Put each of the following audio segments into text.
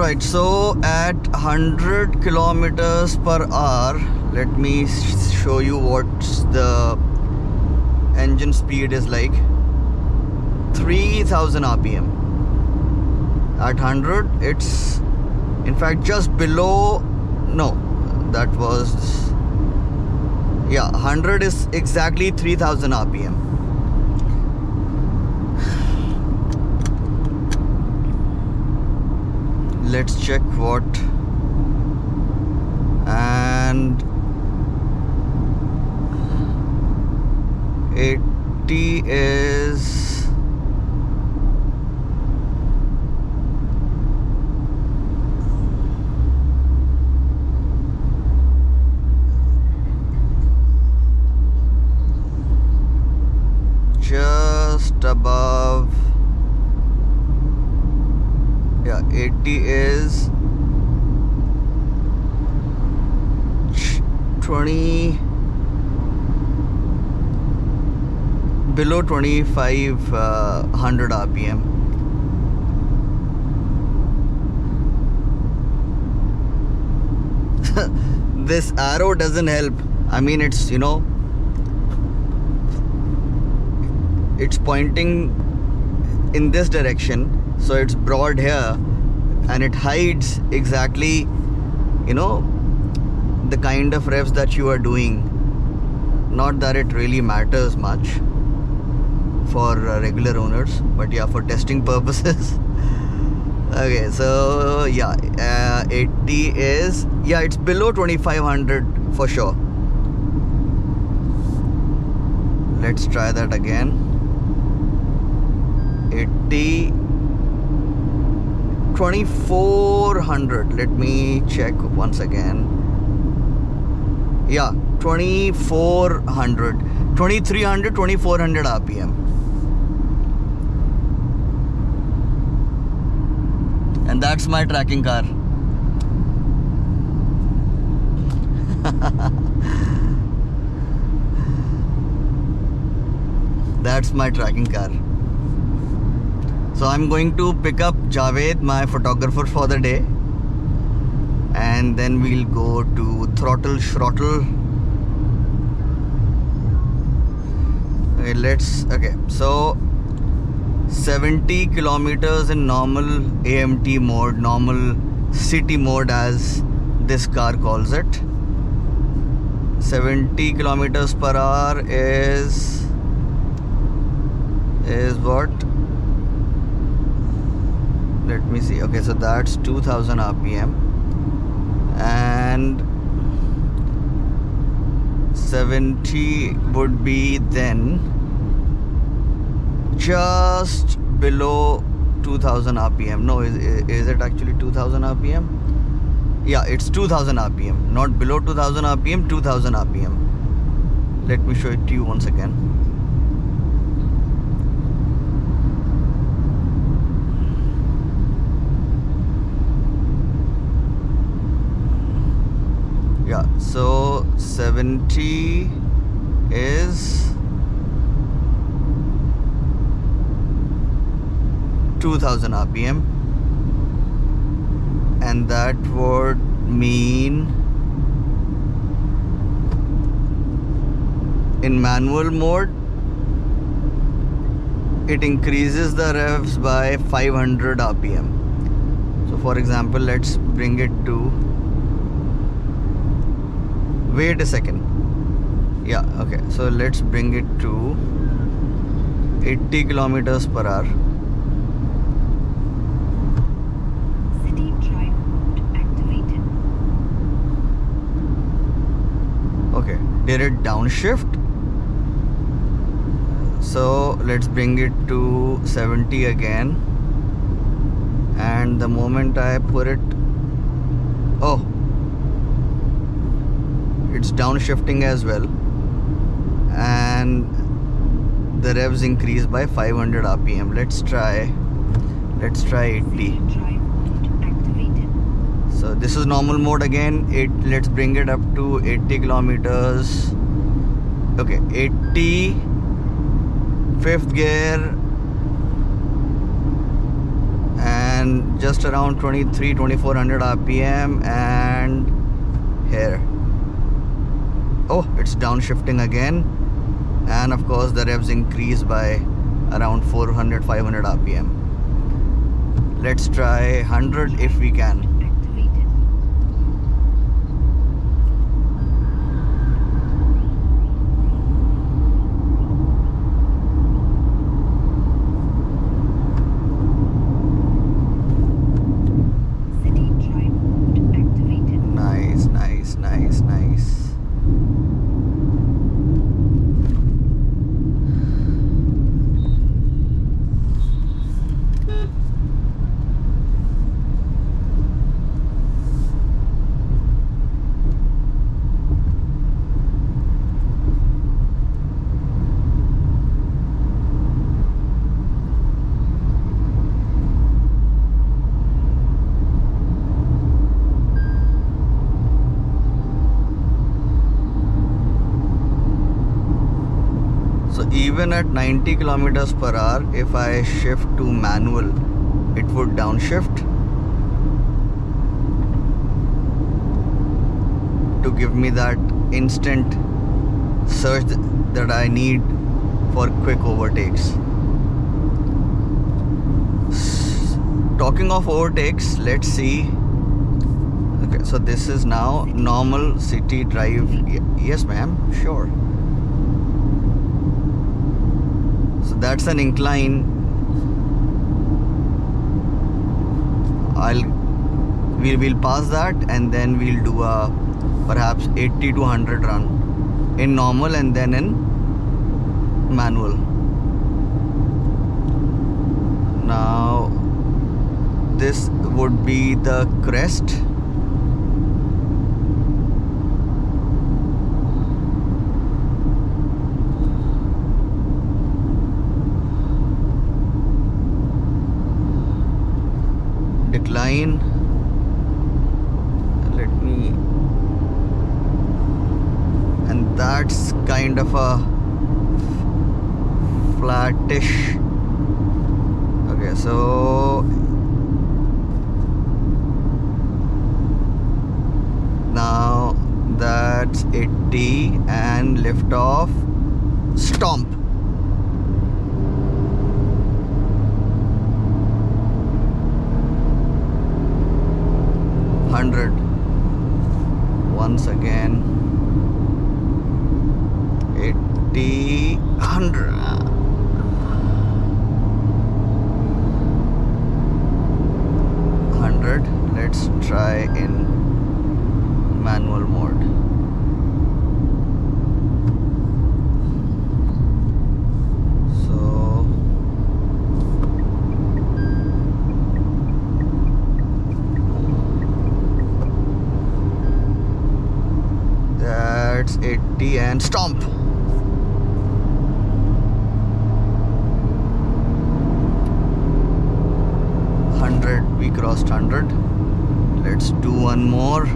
Right, so at 100 kilometers per hour, let me show you what the engine speed is like. 3000 rpm. At 100, it's in fact just below. No, that was, yeah, 100 is exactly 3000 rpm. Let's check what. And 80 is just above. Yeah, 80 is 20, below 2500 rpm. This arrow doesn't help. I mean, it's, you know, it's pointing in this direction, so it's broad here, and it hides exactly, you know, the kind of revs that you are doing. Not that it really matters much for regular owners, but yeah, for testing purposes. Okay, so yeah, 80 is, yeah, it's below 2500 for sure. Let's try that again. 80, 2400. Let me check once again. Yeah, 2400, 2300, 2400 rpm. And that's my tracking car. That's my tracking car. So I'm going to pick up Javed, my photographer for the day, and then we'll go to throttle shrottle. Okay, so 70 kilometers in normal AMT mode, normal city mode as this car calls it. 70 kilometers per hour is what? Let me see. Okay, so that's 2000 rpm, and 70 would be then just below 2000 rpm. No, is it actually 2000 rpm? Yeah, it's 2000 rpm, not below 2000 rpm, 2000 rpm. Let me show it to you once again. Yeah, so 70 is 2000 rpm, and that would mean in manual mode it increases the revs by 500 rpm. So for example, let's bring it to, wait a second, yeah, okay, so let's bring it to 80 kilometers per hour. City drive mode activated. Okay, did it downshift? So let's bring it to 70 again, and the moment I put it, oh, it's downshifting as well, and the revs increase by 500 rpm. Let's try 80. So this is normal mode again. Let's bring it up to 80 kilometers. Okay, 80, fifth gear, and and just around 2400 rpm. And here, oh, it's downshifting again, and of course the revs increase by around 400-500 rpm. Let's try 100 if we can. Activated. City drive mode activated. Nice, nice, nice, nice. So even at 90 kilometers per hour, if I shift to manual, it would downshift to give me that instant surge that I need for quick overtakes. Talking of overtakes, let's see. Okay, so this is now normal city drive. Yes, ma'am, sure. So that's an incline. We will pass that, and then we'll do a perhaps 80 to 100 run in normal and then in manual. Now this would be the crest. Decline. Let me, and that's kind of a flattish. Okay, so now that's 80 and lift off, stomp. Once again, 80, 100. 100. Let's try in manual mode. So that's 80 and stomp. 100, we crossed 100. Let's do one more.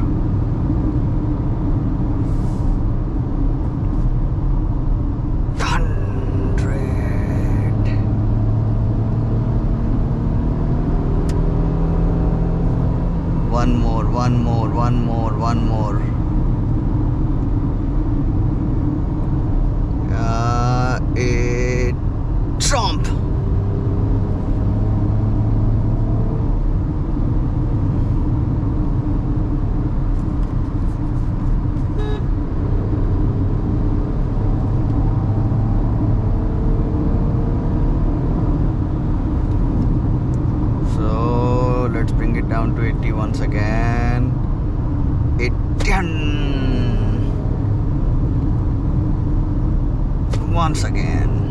One more, one more, one more, one more. A trump. So let's bring it down to 80 once again. 80. Once again.